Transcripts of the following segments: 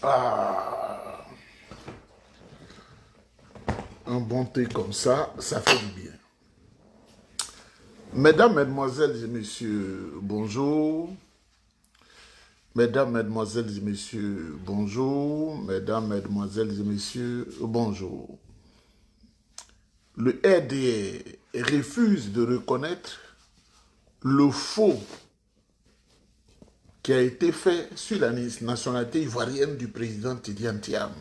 Ah, un bon thé comme ça fait du bien. Mesdames, Mesdemoiselles et Messieurs, bonjour. Mesdames, Mesdemoiselles et Messieurs, bonjour. Mesdames, Mesdemoiselles et Messieurs, bonjour. Le RDR refuse de reconnaître le faux qui a été fait sur la nationalité ivoirienne du président Tidiane Thiam.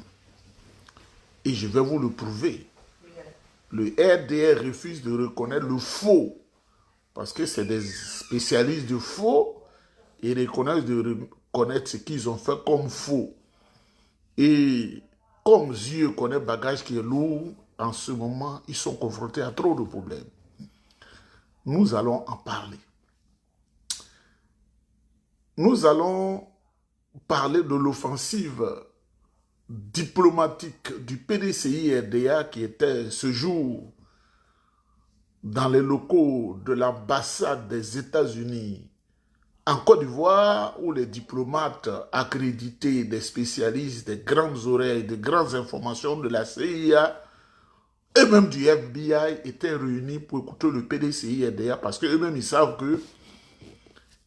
Et je vais vous le prouver. Le RDR refuse de reconnaître le faux, parce que c'est des spécialistes du faux, et reconnaissent de reconnaître ce qu'ils ont fait comme faux. Et comme Dieu connaît le bagage qui est lourd, en ce moment, ils sont confrontés à trop de problèmes. Nous allons en parler. Nous allons parler de l'offensive diplomatique du PDCI-RDA qui était ce jour dans les locaux de l'ambassade des États-Unis en Côte d'Ivoire, où les diplomates accrédités, des spécialistes, des grandes oreilles, des grandes informations de la CIA et même du FBI étaient réunis pour écouter le PDCI-RDA parce qu'eux-mêmes ils savent que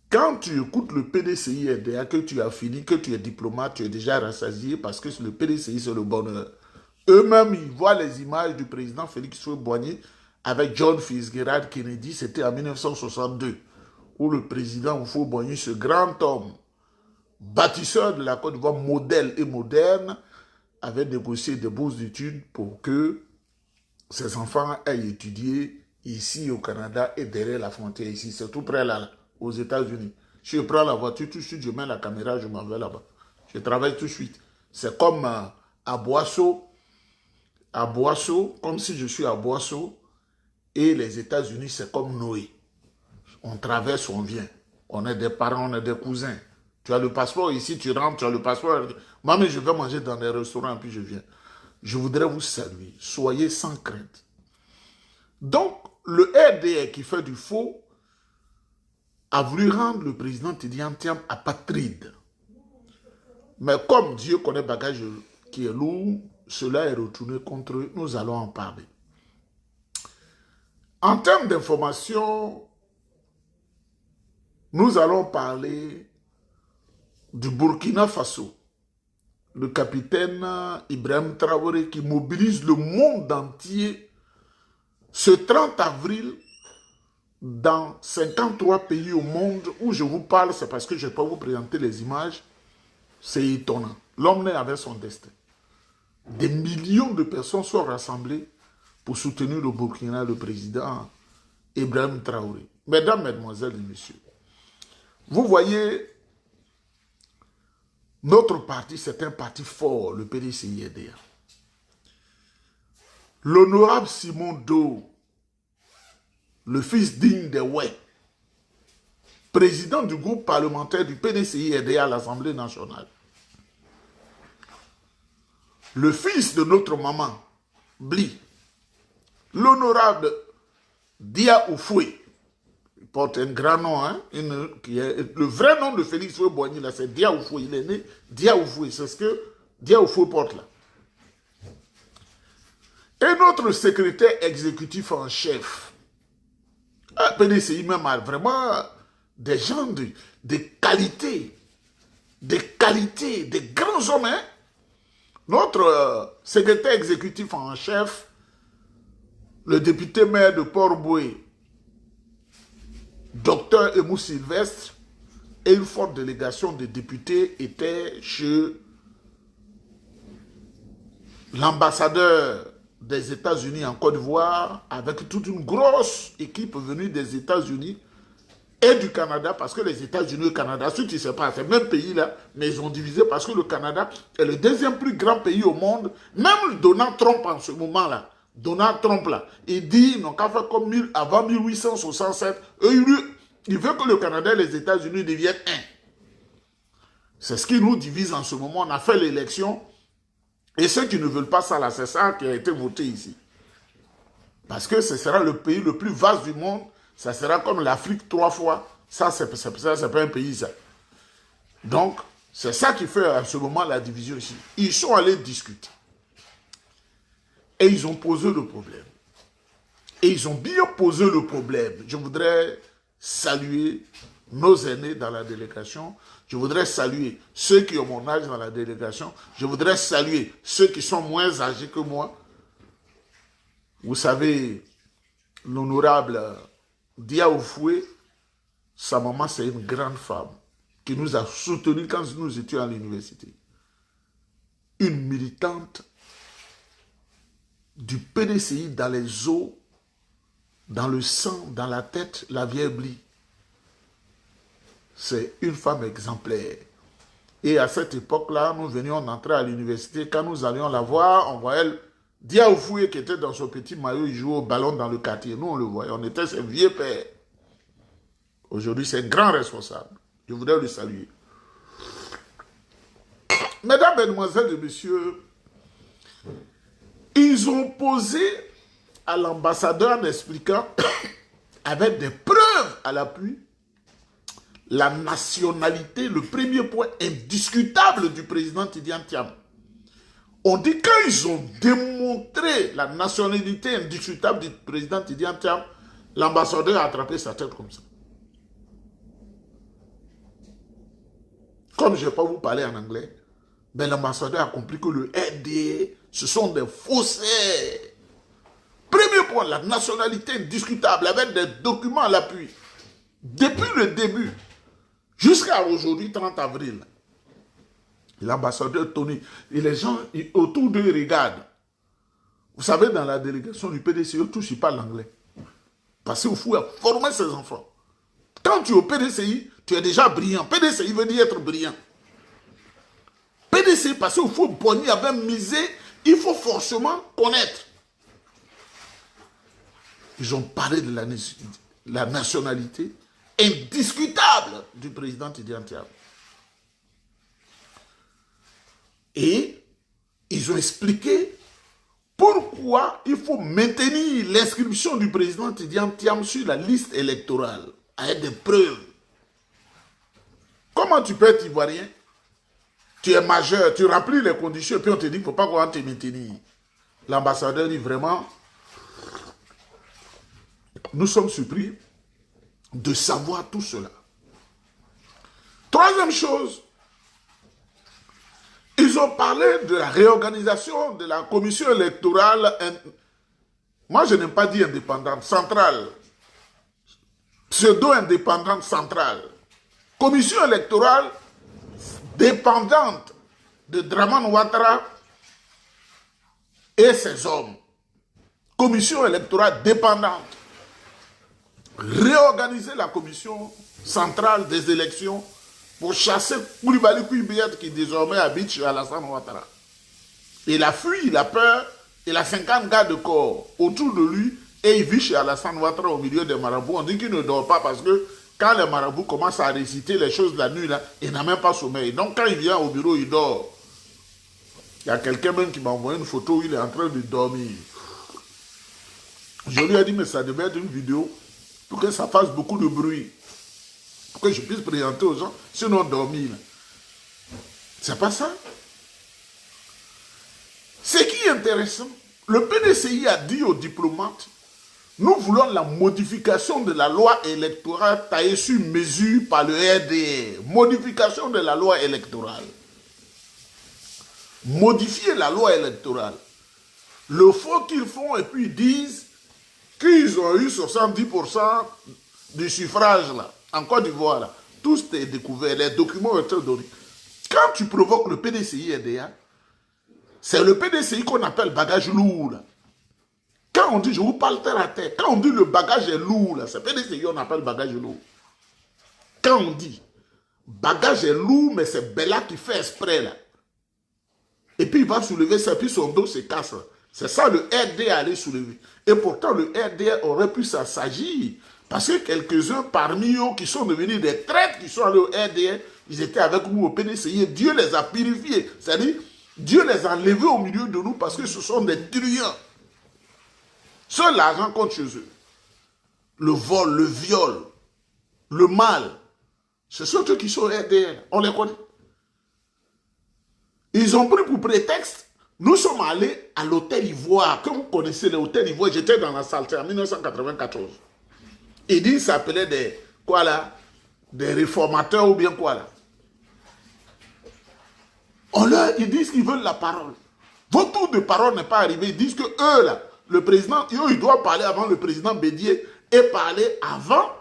quand tu écoutes le PDCI-RDA, que tu as fini, que tu es diplomate, tu es déjà rassasié parce que le PDCI c'est le bonheur. Eux-mêmes ils voient les images du président Félix Houphouët-Boigny avec John Fitzgerald Kennedy, c'était en 1962. Où le président Houphouët-Boigny, ce grand homme, bâtisseur de la Côte d'Ivoire, modèle et moderne, avait négocié des bourses d'études pour que ses enfants aillent étudier ici au Canada et derrière la frontière ici. C'est tout près là, aux États-Unis. Je prends la voiture tout de suite, je mets la caméra, je m'en vais là-bas. Je travaille tout de suite. C'est comme à Boisseau, comme si je suis à Boisseau, et les États-Unis, c'est comme Noé. On traverse, on vient. On est des parents, on est des cousins. Tu as le passeport ici, tu rentres, tu as le passeport. Moi, mais je vais manger dans des restaurants, puis je viens. Je voudrais vous saluer. Soyez sans crainte. Donc, le RDR qui fait du faux a voulu rendre le président Tidiane Thiam apatride. Mais comme Dieu connaît le bagage qui est lourd, cela est retourné contre eux. Nous allons en parler. En termes d'information, nous allons parler du Burkina Faso, le capitaine Ibrahim Traoré qui mobilise le monde entier ce 30 avril dans 53 pays au monde. Où je vous parle, c'est parce que je peux vous présenter les images. C'est étonnant. L'homme né avec son destin. Des millions de personnes sont rassemblées pour soutenir le Burkina, le président Ibrahim Traoré. Mesdames, Mesdemoiselles et Messieurs, vous voyez, notre parti, c'est un parti fort, le PDCI-RDA. L'honorable Simon Do, le fils digne des Ouai, président du groupe parlementaire du PDCI-RDA à l'Assemblée nationale. Le fils de notre maman, Bli, l'honorable Dia Oufoué, il porte un grand nom, hein, le vrai nom de Félix Houphouët-Boigny, là, c'est Dia Oufoué. Il est né Dia Oufoué, c'est ce que Dia Oufoué porte là. Et notre secrétaire exécutif en chef, PDCI même a vraiment des gens de qualité, des grands hommes. Hein? Notre secrétaire exécutif en chef, le député maire de Port-Boué, Docteur Emou Sylvestre, et une forte délégation de députés étaient chez l'ambassadeur des États-Unis en Côte d'Ivoire, avec toute une grosse équipe venue des États-Unis et du Canada, parce que les États-Unis et le Canada, ceux qui ne savent pas, c'est le même pays-là, mais ils ont divisé parce que le Canada est le deuxième plus grand pays au monde. Même Donald Trump en ce moment-là, Donald Trump là, il dit, non, qu'à faire comme avant 1867, il veut que le Canada et les États-Unis deviennent un. C'est ce qui nous divise en ce moment. On a fait l'élection. Et ceux qui ne veulent pas ça, là, c'est ça qui a été voté ici. Parce que ce sera le pays le plus vaste du monde. Ça sera comme l'Afrique 3 fois. Ça, c'est pas un pays, ça. Donc, C'est ça qui fait à ce moment la division ici. Ils sont allés discuter. Et ils ont posé le problème. Et ils ont bien posé le problème. Je voudrais saluer nos aînés dans la délégation. Je voudrais saluer ceux qui ont mon âge dans la délégation. Je voudrais saluer ceux qui sont moins âgés que moi. Vous savez, l'honorable Dia Oufoué, sa maman, c'est une grande femme qui nous a soutenus quand nous étions à l'université. Une militante du PDCI dans les os, dans le sang, dans la tête, la vieille Blie. C'est une femme exemplaire. Et à cette époque-là, nous venions d'entrer à l'université. Quand nous allions la voir, on voyait Dia Oufoué qui était dans son petit maillot, il jouait au ballon dans le quartier. Nous, on le voyait. On était ses vieux pères. Aujourd'hui, c'est un grand responsable. Je voudrais le saluer. Mesdames, Mesdemoiselles et Messieurs, ils ont posé à l'ambassadeur en expliquant, avec des preuves à l'appui, la nationalité, le premier point indiscutable du président Tidiane Thiam. On dit quand ils ont démontré la nationalité indiscutable du président Tidiane Thiam, l'ambassadeur a attrapé sa tête comme ça. Comme je ne vais pas vous parler en anglais, mais l'ambassadeur a compris que le RDA, ce sont des faussaires. Premier point, la nationalité indiscutable avec des documents à l'appui. Depuis le début, jusqu'à aujourd'hui, 30 avril, l'ambassadeur Tony, et les gens autour d'eux regardent. Vous savez, dans la délégation du PDCI, tous ils parlent l'anglais. Parce qu'il faut former ses enfants. Quand tu es au PDCI, tu es déjà brillant. PDCI veut dire être brillant. PDCI, parce qu'il faut bonner, avec miser, il faut forcément connaître. Ils ont parlé de la nationalité indiscutable du président Tidiane Thiam. Et ils ont expliqué pourquoi il faut maintenir l'inscription du président Tidiane Thiam sur la liste électorale, avec des preuves. Comment tu peux être ivoirien? Tu es majeur, tu remplis les conditions, et puis on te dit qu'il ne faut pas qu'on te maintenir. L'ambassadeur dit vraiment, nous sommes surpris de savoir tout cela. Troisième chose, ils ont parlé de la réorganisation de la commission électorale. Moi, je n'aime pas dire indépendante, centrale. Pseudo-indépendante centrale. Commission électorale dépendante de Dramane Ouattara et ses hommes. Commission électorale dépendante. Réorganiser la commission centrale des élections pour chasser Koulibaly Kouibéat qui désormais habite chez Alassane Ouattara. Il a fui, il a peur, il a 50 gars de corps autour de lui et il vit chez Alassane Ouattara au milieu des marabouts. On dit qu'il ne dort pas parce que quand les marabouts commencent à réciter les choses la nuit, là, il n'a même pas sommeil. Donc quand il vient au bureau, il dort. Il y a quelqu'un même qui m'a envoyé une photo où il est en train de dormir. Je lui ai dit, mais ça devait être une vidéo pour que ça fasse beaucoup de bruit. Pour que je puisse présenter aux gens, sinon dormir. C'est pas ça. Ce qui est intéressant, le PDCI a dit aux diplomates, nous voulons la modification de la loi électorale taillée sur mesure par le RDR. Modification de la loi électorale. Modifier la loi électorale. Le faux qu'ils font et puis ils disent qu'ils ont eu 70% du suffrage là, en Côte d'Ivoire là. Tout est découvert, les documents ont été donnés. Quand tu provoques le PDCI RDA, c'est le PDCI qu'on appelle bagage lourd là. Quand on dit, je vous parle terre à terre, quand on dit le bagage est lourd, c'est PDCI on appelle bagage lourd. Quand on dit, bagage est lourd, mais c'est Bella qui fait exprès là. Et puis il va soulever ça, puis son dos se casse là. C'est ça le RDA allait soulever. Et pourtant le RDA aurait pu s'agir. Parce que quelques-uns parmi eux qui sont devenus des traîtres, qui sont allés au RDA, ils étaient avec nous au PDCI et Dieu les a purifiés. C'est-à-dire, Dieu les a enlevés au milieu de nous parce que ce sont des truands. Seul l'argent compte chez eux. Le vol, le viol, le mal. Ce sont eux qui sont RDN. On les connaît. Ils ont pris pour prétexte, nous sommes allés à l'hôtel Ivoire. Comme vous connaissez l'hôtel Ivoire, j'étais dans la salle, en 1994. Ils disent ça s'appelait des, quoi là, des réformateurs ou bien quoi là. Ils disent qu'ils veulent la parole. Votre tour de parole n'est pas arrivé. Ils disent que eux là, le président, eux, ils doivent parler avant le président Bédier et parler avant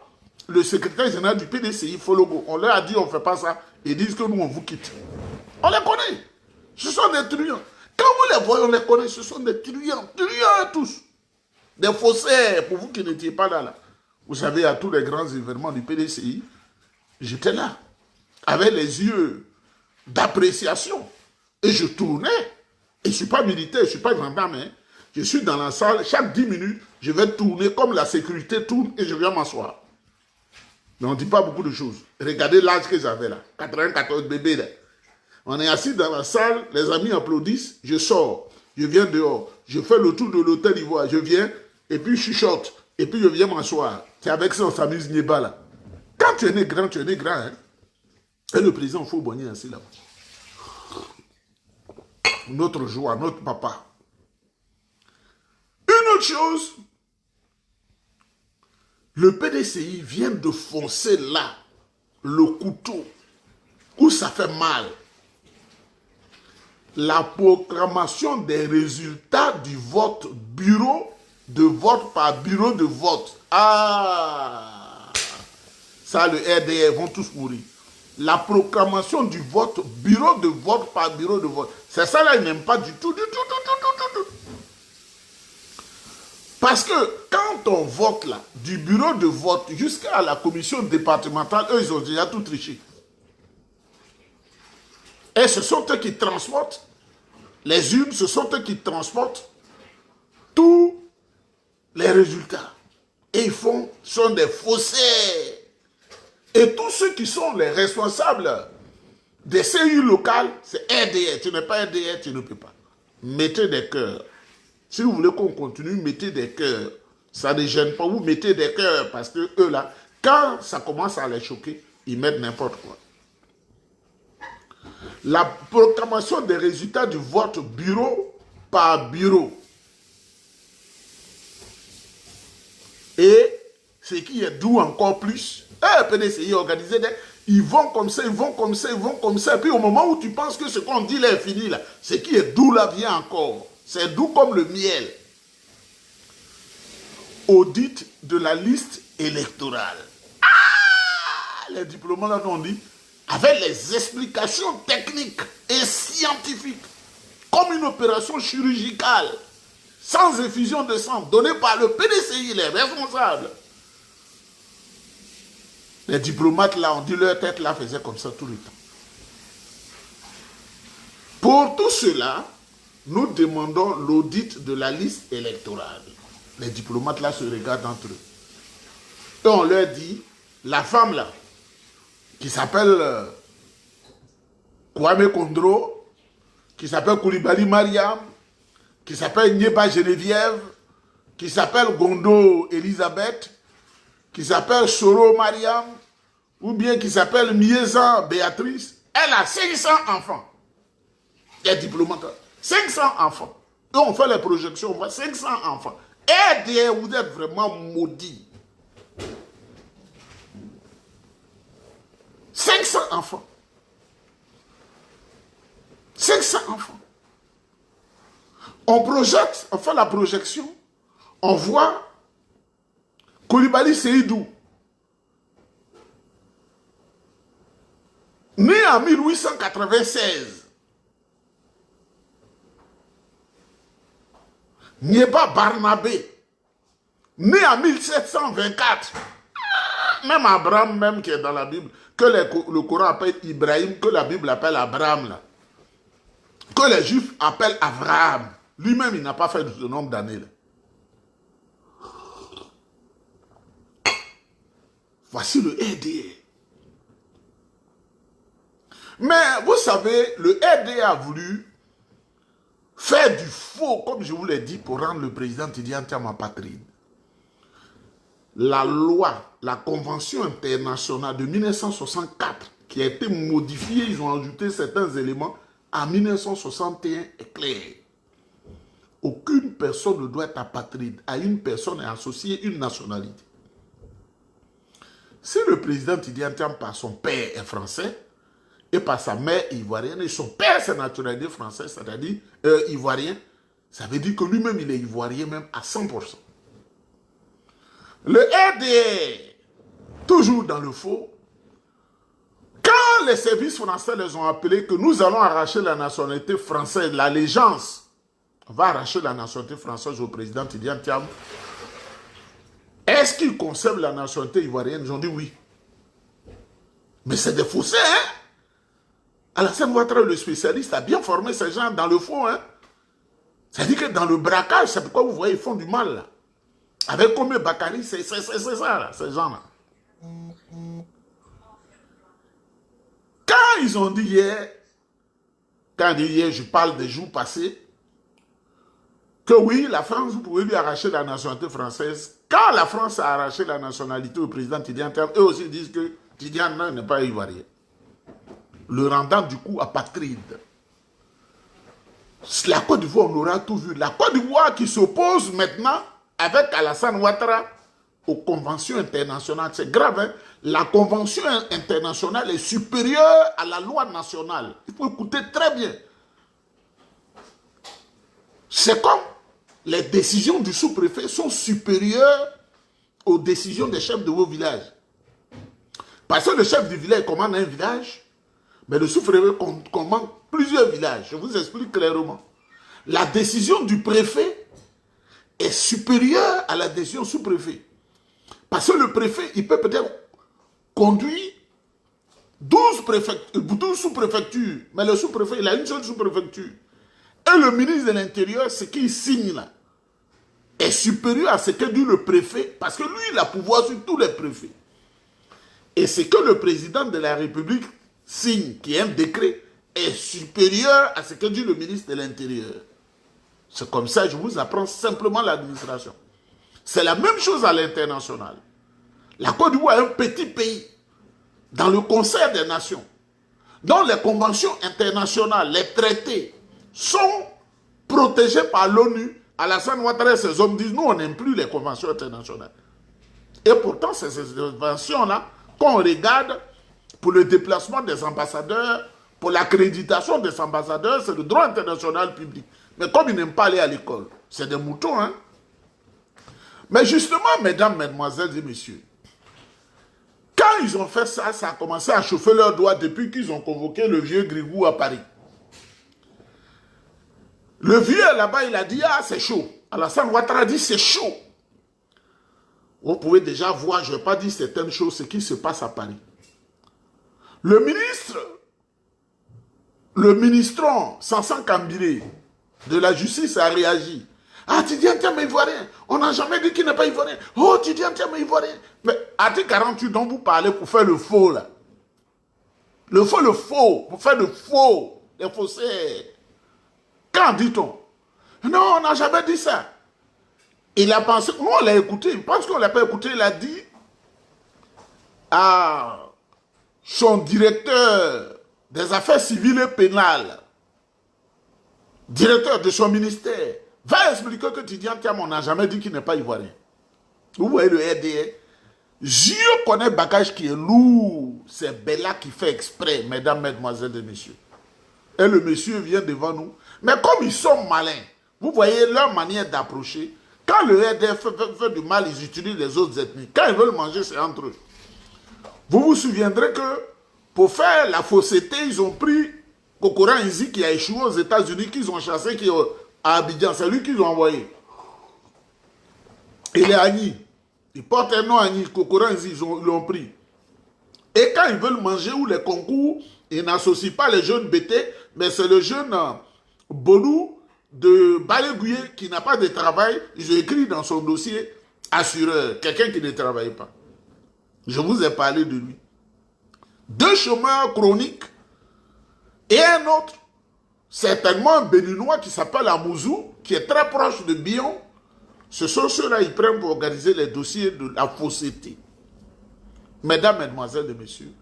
le secrétaire général du PDCI, Fologo. On leur a dit on ne fait pas ça. Ils disent que nous on vous quitte. On les connaît. Ce sont des truands. Quand vous les voyez, on les connaît. Ce sont des truands. Truands tous. Des faussaires. Pour vous qui n'étiez pas là, là. Vous savez, à tous les grands événements du PDCI, j'étais là. Avec les yeux d'appréciation. Et je tournais. Et je ne suis pas militaire, je ne suis pas gendarme. Hein. Je suis dans la salle. Chaque 10 minutes, je vais tourner comme la sécurité tourne et je viens m'asseoir. Mais on ne dit pas beaucoup de choses. Regardez l'âge que j'avais là. 94 bébés là. On est assis dans la salle, les amis applaudissent, je sors, je viens dehors, je fais le tour de l'hôtel Ivoire, je viens, et puis je chuchote, et puis je viens m'asseoir. C'est avec ça on s'amuse Nieba là. Quand tu es né grand, hein. Et le président Faux-Boigny assis là. Notre joie, notre papa. Une autre chose, le PDCI vient de foncer là, le couteau, où ça fait mal. La proclamation des résultats du vote bureau de vote par bureau de vote. Ah, ça le RDR vont tous mourir. La proclamation du vote bureau de vote par bureau de vote. C'est ça là, ils n'aiment pas du tout. Parce que quand on vote là, du bureau de vote jusqu'à la commission départementale, eux ils ont déjà tout triché. Et ce sont eux qui transportent les urnes, ce sont eux qui transportent tous les résultats. Et ils sont des faussaires. Et tous ceux qui sont les responsables des CU locales, c'est RDR. Tu n'es pas RDR, tu ne peux pas. Mettez des cœurs. Si vous voulez qu'on continue, mettez des cœurs. Ça ne gêne pas, vous mettez des cœurs parce que eux là, quand ça commence à les choquer, ils mettent n'importe quoi. La proclamation des résultats du vote bureau par bureau. Et ce qui est doux encore plus, PDCI organisé, ils vont comme ça, ils vont comme ça, ils vont comme ça. Et puis au moment où tu penses que ce qu'on dit là est fini, là, ce qui est doux là vient encore. C'est doux comme le miel. Audit de la liste électorale. Ah, les diplomates là on dit, avec les explications techniques et scientifiques, comme une opération chirurgicale, sans effusion de sang, donnée par le PDCI, les responsables. Les diplomates là, on dit leur tête là faisait comme ça tout le temps. Pour tout cela, nous demandons l'audit de la liste électorale. Les diplomates là se regardent entre eux. Et on leur dit, la femme là, qui s'appelle Kwame Kondro, qui s'appelle Koulibaly Mariam, qui s'appelle Nieba Geneviève, qui s'appelle Gondo Elisabeth, qui s'appelle Soro Mariam, ou bien qui s'appelle Miezan Béatrice, elle a 500 enfants. Les diplomates, 500 enfants. Et on fait les projections, on voit 500 enfants. Et vous êtes vraiment maudits. 500 enfants. 500 enfants. On projette, on fait la projection, on voit Koulibaly Seydou, né en 1896. Nieba Barnabé, né en 1724. Même Abraham, même qui est dans la Bible, que le Coran appelle Ibrahim, que la Bible appelle Abraham, là. Que les Juifs appellent Abraham. Lui-même, il n'a pas fait ce nombre d'années. Voici le RDA. Mais vous savez, le RDA a voulu faire du faux, comme je vous l'ai dit, pour rendre le président Tidiane Tiam apatride. La loi, la Convention internationale de 1964, qui a été modifiée, ils ont ajouté certains éléments, en 1961 est clair. Aucune personne ne doit être apatride. À une personne est associée une nationalité. Si le président Tidjane Thiam, par son père, est français, et par sa mère ivoirienne, et son père, c'est nationalité française, c'est-à-dire ivoirien, ça veut dire que lui-même, il est ivoirien même à 100%. Le RDR, toujours dans le faux, quand les services français les ont appelés que nous allons arracher la nationalité française, l'allégeance, on va arracher la nationalité française au président Tidjane Thiam, est-ce qu'ils conservent la nationalité ivoirienne? Ils ont dit oui. Mais c'est des faussés, hein? Alassane Ouattara, le spécialiste, a bien formé ces gens dans le faux, hein? C'est-à-dire que dans le braquage, c'est pourquoi vous voyez, ils font du mal, là. Avec Komé Bakari, c'est ça, là, ces gens-là. Quand ils ont dit hier, je parle des jours passés, que oui, la France, vous pouvez lui arracher la nationalité française. Quand la France a arraché la nationalité au président Tidjane Thiam, eux aussi disent que Tidjane n'est pas ivoirien. Le rendant du coup apatride. La Côte d'Ivoire, on aura tout vu. La Côte d'Ivoire qui s'oppose maintenant avec Alassane Ouattara aux conventions internationales. C'est grave, hein? La convention internationale est supérieure à la loi nationale. Il faut écouter très bien. C'est comme les décisions du sous-préfet sont supérieures aux décisions des chefs de vos villages. Parce que le chef du village commande un village, mais le sous-préfet commande plusieurs villages. Je vous explique clairement. La décision du préfet est supérieure à la décision du sous-préfet. Parce que le préfet, il peut peut-être conduire 12 sous-préfectures, mais le sous-préfet, il a une seule sous-préfecture. Et le ministre de l'Intérieur, ce qu'il signe là, est supérieur à ce que dit le préfet, parce que lui, il a pouvoir sur tous les préfets. Et ce que le président de la République signe, qui est un décret, est supérieur à ce que dit le ministre de l'Intérieur. C'est comme ça, je vous apprends simplement l'administration. C'est la même chose à l'international. La Côte d'Ivoire est un petit pays dans le concert des nations, dont les conventions internationales, les traités, sont protégés par l'ONU. Alassane Ouattara et ses hommes disent, nous, on n'aime plus les conventions internationales. Et pourtant, c'est ces conventions-là qu'on regarde pour le déplacement des ambassadeurs, pour l'accréditation des ambassadeurs, c'est le droit international public. Mais comme ils n'aiment pas aller à l'école, c'est des moutons, hein. Mais justement, mesdames, mesdemoiselles et messieurs, quand ils ont fait ça, ça a commencé à chauffer leurs doigts depuis qu'ils ont convoqué le vieux Grigou à Paris. Le vieux là-bas, il a dit, ah, c'est chaud. Alassane Ouattara dit, c'est chaud. Vous pouvez déjà voir, je ne vais pas dire certaines choses, ce qui se passe à Paris. Le ministron, Sansan Kambiré, de la justice a réagi. Ah, Tidjane Thiam est ivoirien. On n'a jamais dit qu'il n'est pas ivoirien. Oh, Tidjane Thiam est ivoirien. Mais article 48 dont vous parlez pour faire le faux, là. Le faux, pour faire le faux, les faussaires. Quand dit-on? Non, on n'a jamais dit ça. Il a pensé, nous on l'a écouté, il pense qu'on ne l'a pas écouté, il a dit à son directeur des affaires civiles et pénales, directeur de son ministère, va expliquer que Tidjane Thiam, on n'a jamais dit qu'il n'est pas ivoirien. Vous voyez le RDR. Je connais bagage qui est lourd. C'est Bella qui fait exprès, mesdames, mesdemoiselles et messieurs. Et le monsieur vient devant nous. Mais comme ils sont malins, vous voyez leur manière d'approcher. Quand le RDR fait du mal, ils utilisent les autres ethnies. Quand ils veulent manger, c'est entre eux. Vous vous souviendrez que pour faire la fausseté, ils ont pris Kokora Nzi qui a échoué aux États-Unis, qu'ils ont chassé à Abidjan. C'est lui qu'ils ont envoyé. Il est Agni. Il porte un nom Agni. Kokora Nzi, ils l'ont pris. Et quand ils veulent manger ou les concours, ils n'associent pas les jeunes BT, mais c'est le jeune Bonou de Balégouye qui n'a pas de travail. Ils ont écrit dans son dossier assureur, quelqu'un qui ne travaille pas. Je vous ai parlé de lui. 2 chômeurs chroniques et un autre, certainement un Béninois qui s'appelle Amouzou, qui est très proche de Bion. Ce sont ceux-là ils prennent pour organiser les dossiers de la fausseté. Mesdames, mesdemoiselles et messieurs,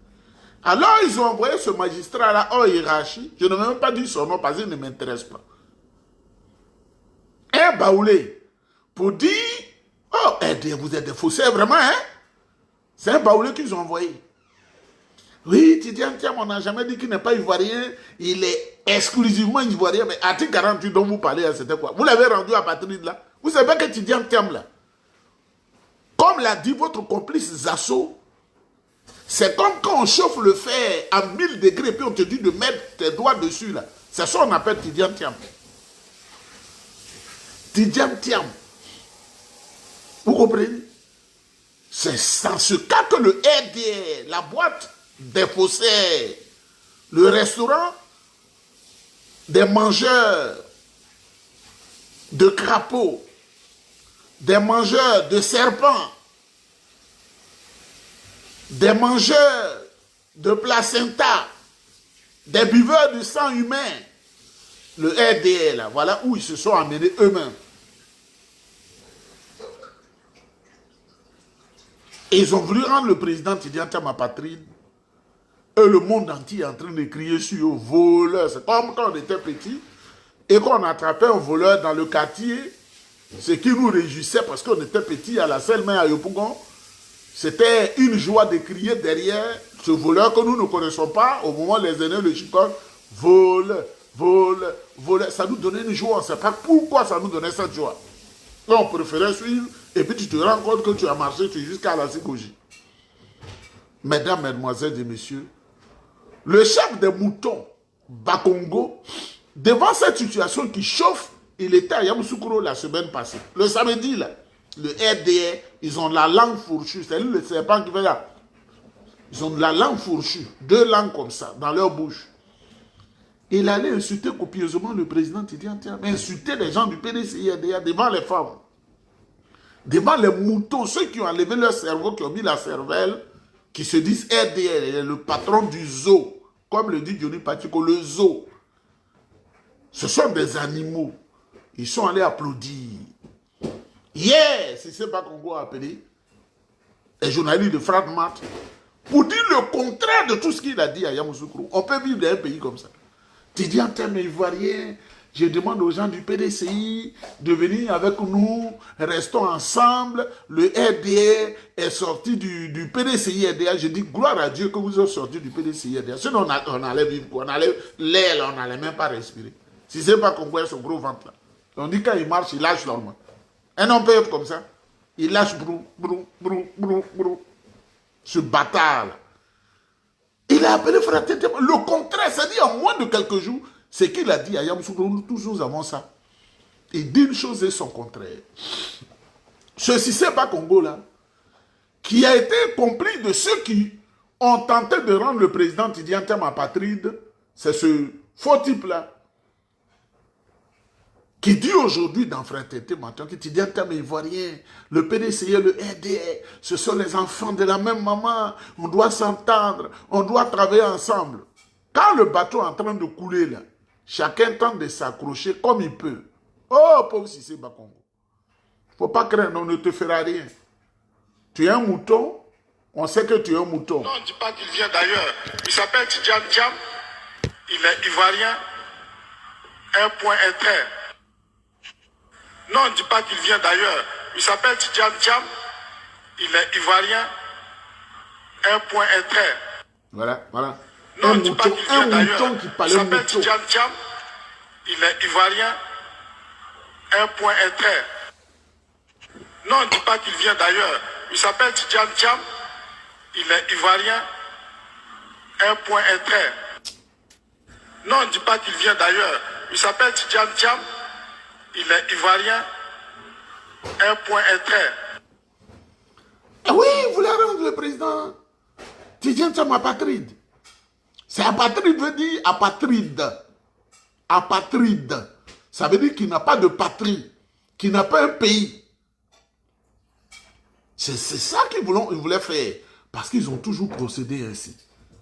Alors, ils ont envoyé ce magistrat-là en hiérarchie. Je ne vais même pas dire son nom parce qu'il ne m'intéresse pas. Un baoulé pour dire, oh, vous êtes des faussaires vraiment, hein? C'est un baoulé qu'ils ont envoyé. Oui, Tidiane Thiam, on n'a jamais dit qu'il n'est pas ivoirien, il est exclusivement ivoirien, mais article 48 dont vous parlez, c'était quoi? Vous l'avez rendu à Patrice là? Vous savez que Tidiane Thiam là, comme l'a dit votre complice Zasso, c'est comme quand on chauffe le fer à 1000 degrés et puis on te dit de mettre tes doigts dessus là. C'est ça qu'on appelle Tidiane Thiam. Tidiane Thiam. Vous comprenez? C'est dans ce cas que le RDR, la boîte des faussaires, le restaurant des mangeurs de crapauds, des mangeurs de serpents, des mangeurs de placenta, des buveurs de sang humain, le RDR, là, voilà où ils se sont amenés eux-mêmes. Et ils ont voulu rendre le président Tidiane Thiam apatride. Et le monde entier est en train de crier sur eux, voleurs. C'est comme quand on était petit et qu'on attrapait un voleur dans le quartier. Ce qui nous réjouissait parce qu'on était petit à la seule main à Yopougon. C'était une joie de crier derrière ce voleur que nous ne connaissons pas. Au moment où les aînés le chicotent, voleur, voleur, voleur. Ça nous donnait une joie. On ne sait pas pourquoi ça nous donnait cette joie. Là, on préférait suivre et puis tu te rends compte que tu as marché jusqu'à la psychologie. Mesdames, mesdemoiselles et messieurs, le chef des moutons, Bakongo, devant cette situation qui chauffe, il était à Yamoussoukro la semaine passée. Le samedi, là, le RDR, ils ont la langue fourchue. C'est lui le serpent qui fait là. Ils ont de la langue fourchue, 2 langues comme ça, dans leur bouche. Il allait insulter copieusement le président Tidiane Thiam, insulter les gens du PDCI RDA devant les femmes, devant les moutons, ceux qui ont enlevé leur cerveau, qui ont mis la cervelle, qui se disent RDR, le patron du zoo, comme le dit Johnny Patiko, le zoo. Ce sont des animaux. Ils sont allés applaudir. Hier, si c'est pas Congo a appelé, les journalistes de Fratmat, pour dire le contraire de tout ce qu'il a dit à Yamoussoukro. On peut vivre dans un pays comme ça. Tidiane Thiam est ivoirien. Je demande aux gens du PDCI de venir avec nous, restons ensemble. Le RDA est sorti du PDCI RDA. Je dis gloire à Dieu que vous êtes sorti du PDCI RDA. Sinon, on allait vivre quoi? On allait l'air, on n'allait même pas respirer. Si c'est pas qu'on voit son gros ventre là. On dit quand il marche, il lâche normalement. Un homme peut être comme ça. Il lâche brou, brou, brou, brou, brou. Ce bâtard là. Il a appelé Frère Tété. Le contraire, c'est-à-dire en moins de quelques jours, c'est qu'il a dit à Yamoussoukro, nous tous nous avons ça. Il dit une chose et son contraire. Ce Siseba Congo là, qui a été complice de ceux qui ont tenté de rendre le président Tidiane Thiam apatride, c'est ce faux type là, qui dit aujourd'hui dans Frère Tété maintenant que Tidiane Thiam est ivoirien, le PDCI, le RDR, ce sont les enfants de la même maman, on doit s'entendre, on doit travailler ensemble. Quand le bateau est en train de couler là, chacun tente de s'accrocher comme il peut. Oh, pauvre Siseba Congo. Il ne faut pas craindre, on ne te fera rien. Tu es un mouton, on sait que tu es un mouton. Non, on ne dit pas qu'il vient d'ailleurs. Il s'appelle Tidiane Thiam, il est ivoirien, un point et trait. Non, on ne dit pas qu'il vient d'ailleurs. Il s'appelle Tidiane Thiam, il est ivoirien, un point et trait. Voilà, voilà. Non, on ne dit pas qu'il vient d'ailleurs. Il s'appelle Tidiane Thiam, il est ivoirien, un point et trait. Non, on ne dit pas qu'il vient d'ailleurs. Il s'appelle Tidiane Thiam, il est ivoirien, un point et trait. Non, on ne dit pas qu'il vient d'ailleurs. Il s'appelle Tidiane Thiam, il est ivoirien, un point et trait. Ah oui, vous voulez rendre le président Tidiane Thiam apatride. C'est apatride veut dire apatride. Apatride. Ça veut dire qu'il n'a pas de patrie, qu'il n'a pas un pays. C'est ça qu'ils voulaient faire. Parce qu'ils ont toujours procédé ainsi.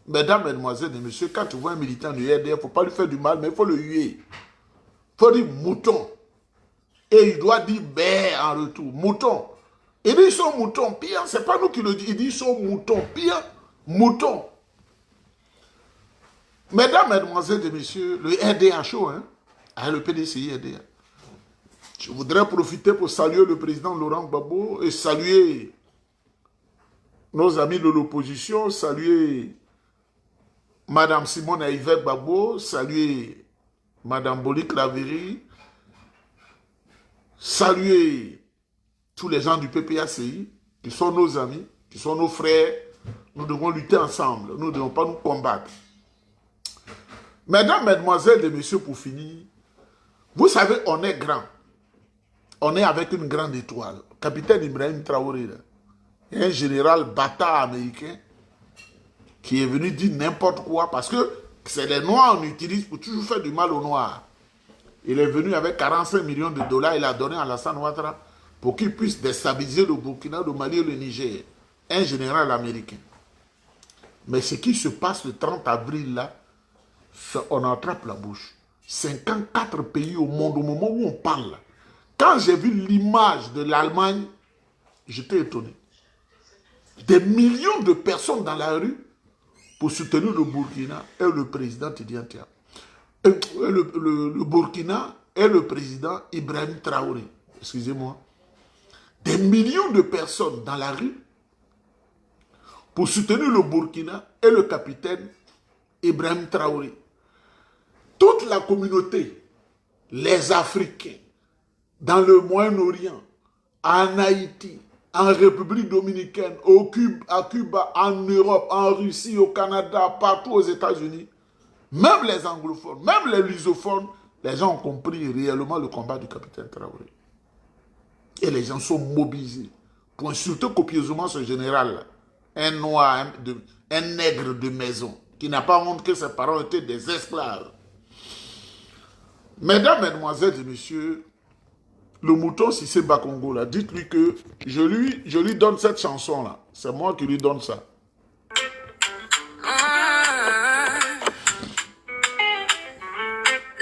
Mesdames, mesdemoiselles et messieurs, quand tu vois un militant du RDR, il ne faut pas lui faire du mal, mais il faut le huer. Il faut dire mouton. Et il doit dire bé en retour. Mouton. Il dit ils sont moutons. Pire, ce n'est pas nous qui le disons. Il dit ils sont moutons. Pire, mouton. Mesdames, mesdemoiselles et messieurs, le RDHO, hein, le PDCI RDA. Je voudrais profiter pour saluer le président Laurent Gbagbo et saluer nos amis de l'opposition, saluer Madame Simone Yvette Gbagbo, saluer Madame Boli Claveri, saluer tous les gens du PPACI, qui sont nos amis, qui sont nos frères. Nous devons lutter ensemble, nous ne devons pas nous combattre. Mesdames, mesdemoiselles et messieurs, pour finir, vous savez, on est grand. On est avec une grande étoile. Capitaine Ibrahim Traoré, là, un général bâtard américain qui est venu dire n'importe quoi parce que c'est les Noirs qu'on utilise pour toujours faire du mal aux Noirs. Il est venu avec 45 millions de dollars, il a donné à Alassane Ouattara pour qu'il puisse déstabiliser le Burkina, le Mali et le Niger. Un général américain. Mais ce qui se passe le 30 avril là, on attrape la bouche. 54 pays au monde au moment où on parle. Quand j'ai vu l'image de l'Allemagne, j'étais étonné. Des millions de personnes dans la rue pour soutenir le Burkina et le président Tidiane. Le Burkina et le président Ibrahim Traoré. Excusez-moi. Des millions de personnes dans la rue pour soutenir le Burkina et le capitaine Ibrahim Traoré. Toute la communauté, les Africains, dans le Moyen-Orient, en Haïti, en République dominicaine, à Cuba, en Europe, en Russie, au Canada, partout aux États-Unis, même les anglophones, même les lusophones, les gens ont compris réellement le combat du capitaine Traoré. Et les gens sont mobilisés pour insulter copieusement ce général, un noir, un nègre de maison, qui n'a pas honte que ses parents étaient des esclaves. Mesdames, mesdemoiselles et messieurs, le mouton Cissé Bakongo, là, dites-lui que je lui donne cette chanson-là. C'est moi qui lui donne ça.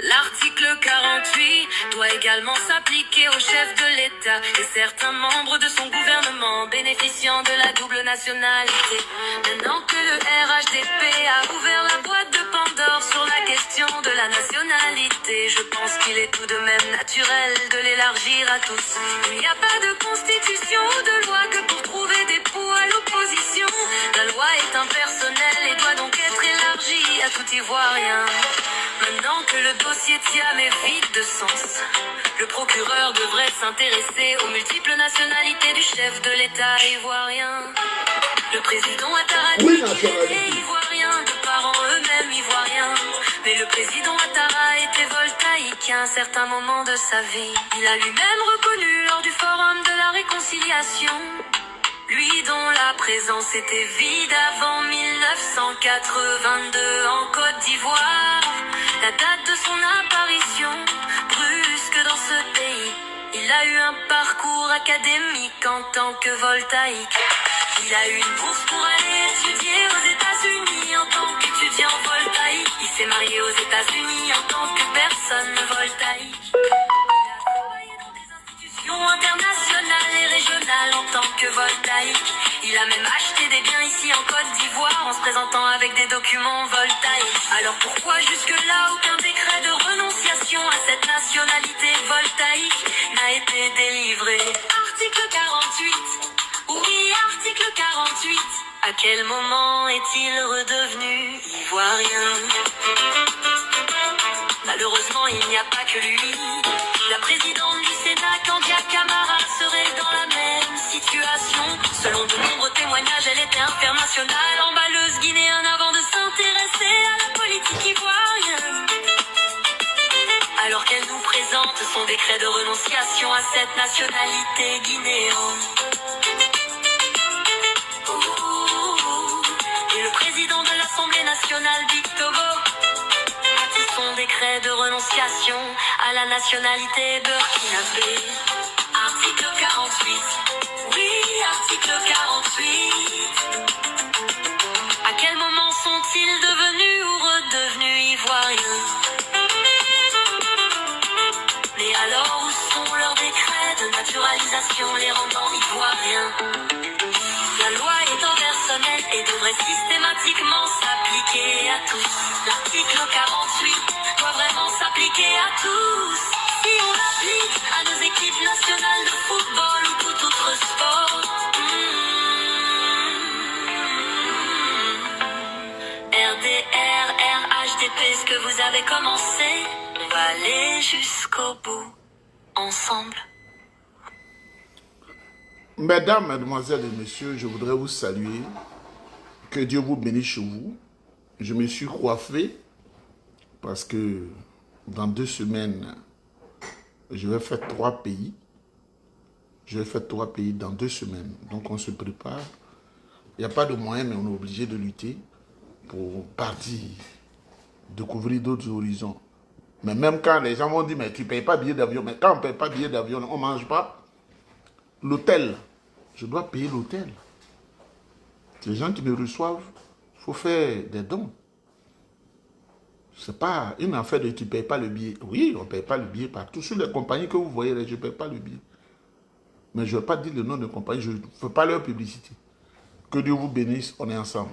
L'article 48 doit également s'appliquer au chef de l'État et certains membres de son gouvernement bénéficiant de la double nationalité. Maintenant que le RHDP a ouvert la boîte de Pandore sur la question de la nationalité, je pense qu'il est tout de même naturel de l'élargir à tous. Il n'y a pas de constitution ou de loi que pour trouver des poux à l'opposition. La loi est impersonnelle et doit donc être élargie à tout Ivoirien. Maintenant que le dossier Thiam est vide de sens, le procureur devrait s'intéresser aux multiples nationalités du chef de l'État ivoirien. Le président Ouattara dit qu'il est ivoirien, de parents eux-mêmes ivoiriens. Mais le président Ouattara était voltaïque à un certain moment de sa vie. Il a lui-même reconnu lors du forum de la réconciliation, lui dont la présence était vide avant 1982 en Côte d'Ivoire. La date de son apparition, brusque dans ce pays. Il a eu un parcours académique en tant que voltaïque. Il a eu une bourse pour aller étudier aux États-Unis en tant qu'étudiant voltaïque. Il s'est marié aux États-Unis en tant que personne voltaïque. Il a travaillé dans des institutions internationales et régionales en tant que voltaïque. Il a même acheté des biens ici en Côte d'Ivoire en se présentant avec des documents voltaïques. Alors pourquoi jusque-là aucun décret de renonciation à cette nationalité voltaïque n'a été délivré? Article 48. Oui, article 48. À quel moment est-il redevenu ivoirien? Malheureusement, il n'y a pas que lui. La présidente du Sénat, Kandia Camara, serait dans la même situation. Selon de nombreux témoignages, elle était internationale, emballeuse guinéenne avant de s'intéresser à la politique ivoirienne. Alors qu'elle nous présente son décret de renonciation à cette nationalité guinéenne. Et le président de l'Assemblée nationale, Big Togo, son décret de renonciation à la nationalité burkinabé. Article 48. Oui, article 48. À quel moment sont-ils devenus ou redevenus ivoiriens? Mais alors où sont leurs décrets de naturalisation les rendant ivoiriens? La loi est en version personnel et devrait systématiquement s'appliquer à tous. L'article 48 doit vraiment s'appliquer à tous. Si on l'applique à nos équipes nationales de football ou tout autre sport. RDR, RHDP, ce que vous avez commencé, on va aller jusqu'au bout, ensemble. Mesdames, Mesdemoiselles et Messieurs, je voudrais vous saluer. Que Dieu vous bénisse chez vous. Je me suis coiffé parce que dans 2 semaines, je vais faire 3 pays. Je vais faire 3 pays dans 2 semaines. Donc on se prépare. Il n'y a pas de moyen, mais on est obligé de lutter pour partir, découvrir d'autres horizons. Mais même quand les gens vont dire, mais tu ne payes pas billet d'avion. Mais quand on ne paye pas billet d'avion, on ne mange pas. L'hôtel, je dois payer l'hôtel. Les gens qui me reçoivent, il faut faire des dons. Ce n'est pas une affaire de tu ne payes pas le billet. Oui, on ne paye pas le billet partout. Sur les compagnies que vous voyez, je ne paye pas le billet. Mais je ne vais pas dire le nom de compagnie, je ne fais pas leur publicité. Que Dieu vous bénisse, on est ensemble.